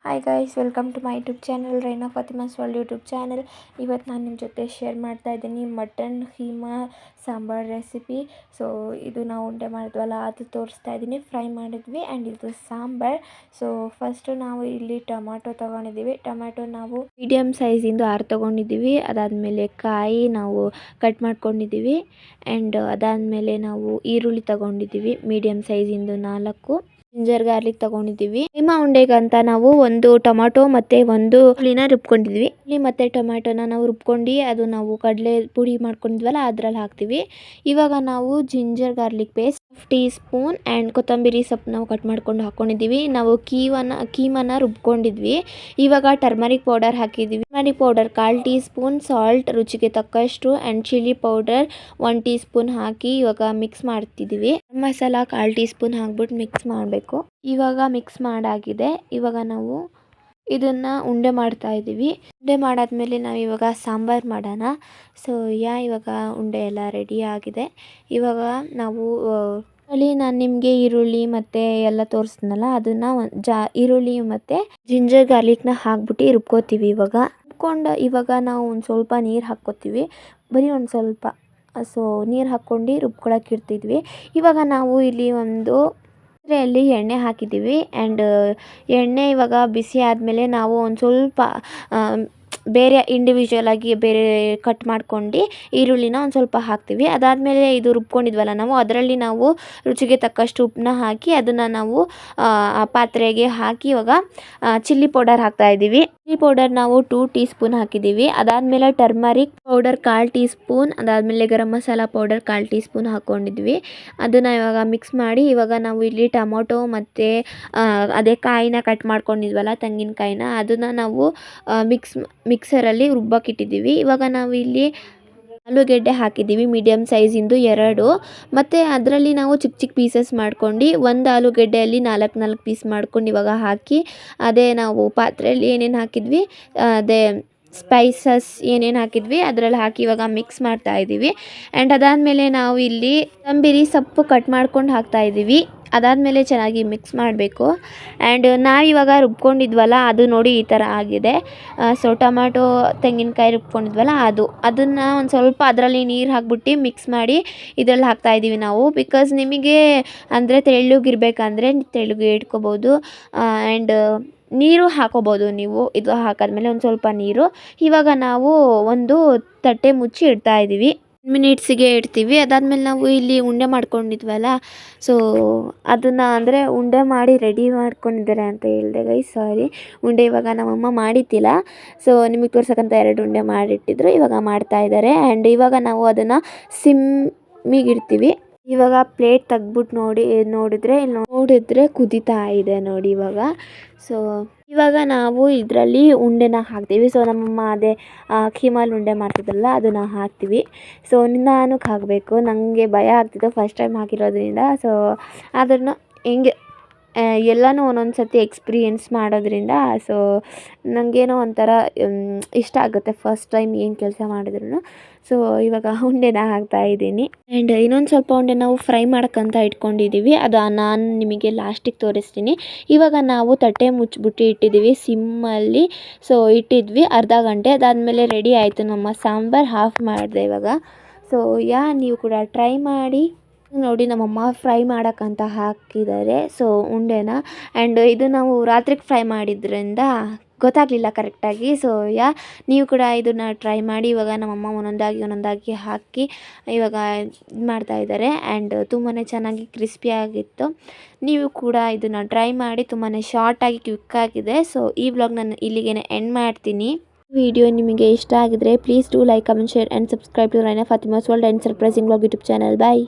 Hi guys, welcome to my YouTube channel Raina Fatima's world YouTube channel. ಇವತ್ತು ನಾನು ನಿಮ್ಮ ಜೊತೆ ಶೇರ್ ಮಾಡ್ತಾ ಇದ್ದೀನಿ mutton keema sambar recipe. So ಇದು ನಾವು ಉಂಡೆ ಮಾಡಿದ್ವಲ್ಲ ಅದು ತೋರಿಸ್ತಾ ಇದ್ದೀನಿ. ಫ್ರೈ ಮಾಡಿದ್ವಿ ಆ್ಯಂಡ್ ಇದು ಸಾಂಬಾರ್. ಸೊ ಫಸ್ಟು ನಾವು ಇಲ್ಲಿ ಟೊಮಾಟೊ ತೊಗೊಂಡಿದ್ದೀವಿ. ಟೊಮ್ಯಾಟೊ ನಾವು ಮೀಡಿಯಮ್ ಸೈಜಿಂದು 6 ತೊಗೊಂಡಿದ್ದೀವಿ. ಅದಾದಮೇಲೆ ಕಾಯಿ ನಾವು ಕಟ್ ಮಾಡ್ಕೊಂಡಿದ್ದೀವಿ. ಆ್ಯಂಡ್ ಅದಾದಮೇಲೆ ನಾವು ಈರುಳ್ಳಿ ತೊಗೊಂಡಿದ್ದೀವಿ ಮೀಡಿಯಮ್ ಸೈಜಿಂದು 4. ಜಿಂಜರ್ ಗಾರ್ಲಿಕ್ ತೊಗೊಂಡಿದ್ದೀವಿ. ಕೀಮಾ ಉಂಡೆಗಂತ ನಾವು ಒಂದು ಟೊಮಾಟೊ ಮತ್ತು ಒಂದು ಹುಳಿನ ರುಬ್ಕೊಂಡಿದ್ವಿ. ಹುಳಿ ಮತ್ತು ಟೊಮ್ಯಾಟೊನ ನಾವು ರುಬ್ಕೊಂಡು ಅದು ನಾವು ಕಡಲೆ ಪುಡಿ ಮಾಡ್ಕೊಂಡಿದ್ವಲ್ಲ ಅದ್ರಲ್ಲಿ ಹಾಕ್ತೀವಿ. ಇವಾಗ ನಾವು ginger garlic paste 1 tea spoon and ಕೊತ್ತಂಬರಿ ಸೊಪ್ಪು ನಾವು ಕಟ್ ಮಾಡ್ಕೊಂಡು ಹಾಕ್ಕೊಂಡಿದ್ದೀವಿ. ನಾವು ಕೀಮಾನ ರುಬ್ಕೊಂಡಿದ್ವಿ. ಇವಾಗ ಟರ್ಮರಿಕ್ ಪೌಡರ್ ಹಾಕಿದ್ದೀವಿ. Turmeric powder 1/4 teaspoon, salt ರುಚಿಗೆ ತಕ್ಕಷ್ಟು and chilli powder 1 teaspoon ಹಾಕಿ ಇವಾಗ ಮಿಕ್ಸ್ ಮಾಡ್ತಿದ್ದೀವಿ. ಮಸಾಲ 1/4 ಟೀ ಸ್ಪೂನ್ ಹಾಕ್ಬಿಟ್ಟು ಮಿಕ್ಸ್ ಮಾಡಬೇಕು. ಇವಾಗ ಮಿಕ್ಸ್ ಮಾಡಾಗಿದೆ. ಇವಾಗ ನಾವು ಇದನ್ನು ಉಂಡೆ ಮಾಡ್ತಾ ಇದ್ದೀವಿ. ಉಂಡೆ ಮಾಡಾದ್ಮೇಲೆ ನಾವು ಇವಾಗ ಸಾಂಬಾರು ಮಾಡೋಣ. ಸೊ ಇವಾಗ ಉಂಡೆ ಎಲ್ಲ ರೆಡಿ ಆಗಿದೆ. ಇವಾಗ ನಾವು ಅಲ್ಲಿ ನಾನು ನಿಮಗೆ ಈರುಳ್ಳಿ ಮತ್ತು ಎಲ್ಲ ತೋರಿಸ್ತೀನಲ್ಲ ಅದನ್ನು ಈರುಳ್ಳಿ ಮತ್ತು ಜಿಂಜರ್ ಗಾರ್ಲಿಕ್ನ ಹಾಕ್ಬಿಟ್ಟು ರುಬ್ಕೋತೀವಿ. ಇವಾಗ ನಾವು ಒಂದು ಸ್ವಲ್ಪ ನೀರು ಹಾಕ್ಕೋತೀವಿ, ಬರೀ ಒಂದು ಸ್ವಲ್ಪ. ಸೊ ನೀರು ಹಾಕ್ಕೊಂಡು ರುಬ್ಕೊಳಕ್ಕೆ ಇಡ್ತಿದ್ವಿ. ಇವಾಗ ನಾವು ಇಲ್ಲಿ ಒಂದು ಪಾತ್ರೆಯಲ್ಲಿ ಎಣ್ಣೆ ಹಾಕಿದ್ದೀವಿ ಆ್ಯಂಡ್ ಎಣ್ಣೆ ಇವಾಗ ಬಿಸಿ ಆದಮೇಲೆ ನಾವು ಒಂದು ಸ್ವಲ್ಪ ಬೇರೆ ಇಂಡಿವಿಜುವಲ್ ಆಗಿ ಬೇರೆ ಕಟ್ ಮಾಡ್ಕೊಂಡು ಈರುಳ್ಳಿನ ಒಂದು ಸ್ವಲ್ಪ ಹಾಕ್ತೀವಿ. ಅದಾದಮೇಲೆ ಇದು ರುಬ್ಕೊಂಡಿದ್ವಲ್ಲ ನಾವು ಅದರಲ್ಲಿ ನಾವು ರುಚಿಗೆ ತಕ್ಕಷ್ಟು ಉಪ್ಪನ್ನ ಹಾಕಿ ಅದನ್ನು ನಾವು ಆ ಪಾತ್ರೆಗೆ ಹಾಕಿ ಇವಾಗ ಚಿಲ್ಲಿ ಪೌಡರ್ ಹಾಕ್ತಾಯಿದ್ದೀವಿ. ಚಿಲ್ಲಿ ಪೌಡರ್ ನಾವು 2 ಟೀ ಸ್ಪೂನ್ ಹಾಕಿದ್ದೀವಿ. ಅದಾದಮೇಲೆ ಟರ್ಮರಿಕ್ ಪೌಡರ್ 1/4 ಟೀ ಸ್ಪೂನ್, ಅದಾದಮೇಲೆ garam masala powder 1/4 tea spoon ಹಾಕ್ಕೊಂಡಿದ್ವಿ. ಅದನ್ನು ಇವಾಗ ಮಿಕ್ಸ್ ಮಾಡಿ ಇವಾಗ ನಾವು ಇಲ್ಲಿ ಟೊಮೊಟೊ ಮತ್ತು ಅದೇ ಕಾಯಿನ ಕಟ್ ಮಾಡ್ಕೊಂಡಿದ್ವಲ್ಲ ತೆಂಗಿನಕಾಯಿನ ಅದನ್ನು ನಾವು ಮಿಕ್ಸರಲ್ಲಿ ರುಬ್ಬಕ್ಕಿಟ್ಟಿದ್ದೀವಿ. ಇವಾಗ ನಾವು ಇಲ್ಲಿ ಆಲೂಗೆಡ್ಡೆ ಹಾಕಿದ್ದೀವಿ ಮೀಡಿಯಮ್ ಸೈಜಿಂದು 2. ಮತ್ತು ಅದರಲ್ಲಿ ನಾವು ಚಿಕ್ಕ ಚಿಕ್ಕ ಪೀಸಸ್ ಮಾಡ್ಕೊಂಡು ಒಂದು ಆಲೂಗೆಡ್ಡೆಯಲ್ಲಿ 4 ಪೀಸ್ ಮಾಡ್ಕೊಂಡು ಇವಾಗ ಹಾಕಿ ಅದೇ ನಾವು ಪಾತ್ರೆಯಲ್ಲಿ ಏನೇನು ಹಾಕಿದ್ವಿ ಅದೇ ಸ್ಪೈಸಸ್ ಏನೇನು ಹಾಕಿದ್ವಿ ಅದರಲ್ಲಿ ಹಾಕಿ ಇವಾಗ ಮಿಕ್ಸ್ ಮಾಡ್ತಾ ಇದ್ದೀವಿ. ಆ್ಯಂಡ್ ಅದಾದಮೇಲೆ ನಾವು ಇಲ್ಲಿ ಕೊತ್ತಂಬರಿ ಸೊಪ್ಪು ಕಟ್ ಮಾಡ್ಕೊಂಡು ಹಾಕ್ತಾಯಿದ್ದೀವಿ. ಅದಾದಮೇಲೆ ಚೆನ್ನಾಗಿ ಮಿಕ್ಸ್ ಮಾಡಬೇಕು. ಆ್ಯಂಡ್ ನಾವಿವಾಗ ರುಬ್ಕೊಂಡಿದ್ವಲ್ಲ ಅದು ನೋಡಿ ಈ ಥರ ಆಗಿದೆ. ಸೊ ಟೊಮ್ಯಾಟೊ ತೆಂಗಿನಕಾಯಿ ರುಬ್ಕೊಂಡಿದ್ವಲ್ಲ ಅದನ್ನು ಒಂದು ಸ್ವಲ್ಪ ಅದರಲ್ಲಿ ನೀರು ಹಾಕ್ಬಿಟ್ಟು ಮಿಕ್ಸ್ ಮಾಡಿ ಇದರಲ್ಲಿ ಹಾಕ್ತಾಯಿದ್ದೀವಿ ನಾವು. ಬಿಕಾಸ್ ನಿಮಗೆ ಅಂದರೆ ತೆಳ್ಳಗಿರ್ಬೇಕಂದ್ರೆ ತೆಳ್ಳಗೆ ಇಟ್ಕೋಬೋದು. ಆ್ಯಂಡ್ ನೀರು ಹಾಕೋಬೋದು ನೀವು. ಇದು ಹಾಕಾದ್ಮೇಲೆ ಒಂದು ಸ್ವಲ್ಪ ನೀರು. ಇವಾಗ ನಾವು ಒಂದು ತಟ್ಟೆ ಮುಚ್ಚಿ ಇಡ್ತಾಯಿದ್ದೀವಿ. ಮಿನಿಟ್ಸಿಗೆ ಇಡ್ತೀವಿ. ಅದಾದಮೇಲೆ ನಾವು ಇಲ್ಲಿ ಉಂಡೆ ಮಾಡ್ಕೊಂಡಿದ್ವಲ್ಲ ಸೊ ಅದನ್ನು ಅಂದರೆ ಉಂಡೆ ಮಾಡಿ ರೆಡಿ ಮಾಡ್ಕೊಂಡಿದ್ದಾರೆ ಅಂತ ಹೇಳಿದೆ ಗೈಸ್, ಸಾರಿ. ಉಂಡೆ ಇವಾಗ ನಮ್ಮಮ್ಮ ಮಾಡಿದ್ದಿಲ್ಲ. ಸೊ ನಿಮಗೆ ತೋರ್ಸಕ್ಕಂತ 2 ಉಂಡೆ ಮಾಡಿಟ್ಟಿದ್ರು, ಇವಾಗ ಮಾಡ್ತಾಯಿದ್ದಾರೆ. ಆ್ಯಂಡ್ ಇವಾಗ ನಾವು ಅದನ್ನು ಸಿಮ್ಮಿಗಿಡ್ತೀವಿ. ಇವಾಗ ಪ್ಲೇಟ್ ತೆಗ್ದ್ಬಿಟ್ಟು ನೋಡಿದ್ರೆ ಕುದೀತಾ ಇದೆ ನೋಡಿ ಇವಾಗ. ಸೊ ಇವಾಗ ನಾವು ಇದರಲ್ಲಿ ಉಂಡೆನ ಹಾಕ್ತೀವಿ. ಸೊ ನಮ್ಮಮ್ಮ ಅದೇ ಕೀಮಾಲ್ ಉಂಡೆ ಮಾಡ್ತಿದ್ರಲ್ಲ ಅದನ್ನು ಹಾಕ್ತೀವಿ. ಸೊ ನಿಧಾನಕ್ಕೆ ಹಾಕಬೇಕು. ನನಗೆ ಭಯ ಆಗ್ತಿತ್ತು ಫಸ್ಟ್ ಟೈಮ್ ಹಾಕಿರೋದ್ರಿಂದ. ಸೊ ಅದನ್ನು ಹೆಂಗೆ ಎಲ್ಲನೂ ಒಂದೊಂದು ಸತಿ ಎಕ್ಸ್ಪೀರಿಯೆನ್ಸ್ ಮಾಡೋದ್ರಿಂದ ಸೊ ನನಗೇನೋ ಒಂಥರ ಇಷ್ಟ ಆಗುತ್ತೆ ಫಸ್ಟ್ ಟೈಮ್ ಏನು ಕೆಲಸ ಮಾಡಿದ್ರು. ಸೊ ಇವಾಗ ಉಂಡೆನ ಹಾಕ್ತಾಯಿದ್ದೀನಿ. ಆ್ಯಂಡ್ ಇನ್ನೊಂದು ಸ್ವಲ್ಪ ಉಂಡೆ ನಾವು ಫ್ರೈ ಮಾಡೋಕ್ಕಂತ ಇಟ್ಕೊಂಡಿದ್ದೀವಿ. ಅದು ನಾನು ನಿಮಗೆ ಲಾಸ್ಟಿಗೆ ತೋರಿಸ್ತೀನಿ. ಇವಾಗ ನಾವು ತಟ್ಟೆ ಮುಚ್ಚಿಬಿಟ್ಟು ಇಟ್ಟಿದ್ದೀವಿ ಸಿಮ್ಮಲ್ಲಿ. ಸೊ ಇಟ್ಟಿದ್ವಿ ಅರ್ಧ ಗಂಟೆ. ಅದಾದಮೇಲೆ ರೆಡಿ ಆಯಿತು ನಮ್ಮ ಸಾಂಬಾರು. ಆಫ್ ಮಾಡಿದೆ ಇವಾಗ. ಸೊ ನೀವು ಕೂಡ ಟ್ರೈ ಮಾಡಿ ನೋಡಿ. ನಮ್ಮಮ್ಮ ಫ್ರೈ ಮಾಡೋಕ್ಕಂತ ಹಾಕಿದ್ದಾರೆ ಸೊ ಉಂಡೆನ. ಆ್ಯಂಡ್ ಇದು ನಾವು ರಾತ್ರಿಗೆ ಫ್ರೈ ಮಾಡಿದ್ರಿಂದ ಗೊತ್ತಾಗಲಿಲ್ಲ ಕರೆಕ್ಟಾಗಿ. ಸೊ ನೀವು ಕೂಡ ಇದನ್ನು ಟ್ರೈ ಮಾಡಿ. ಇವಾಗ ನಮ್ಮಮ್ಮ ಒಂದೊಂದಾಗಿ ಹಾಕಿ ಇವಾಗ ಇದು ಮಾಡ್ತಾಯಿದ್ದಾರೆ. ಆ್ಯಂಡ್ ತುಂಬಾ ಚೆನ್ನಾಗಿ ಕ್ರಿಸ್ಪಿಯಾಗಿತ್ತು. ನೀವು ಕೂಡ ಇದನ್ನು ಟ್ರೈ ಮಾಡಿ. ತುಂಬಾ ಶಾರ್ಟಾಗಿ ಕ್ವಿಕ್ಕಾಗಿದೆ. ಸೊ ಈ ವ್ಲಾಗ್ ನಾನು ಇಲ್ಲಿಗೆ ಎಂಡ್ ಮಾಡ್ತೀನಿ. ವಿಡಿಯೋ ನಿಮಗೆ ಇಷ್ಟ ಆಗಿದ್ರೆ please do like, comment, share and subscribe to Raina Fatima's world and surprising vlog YouTube channel. Bye.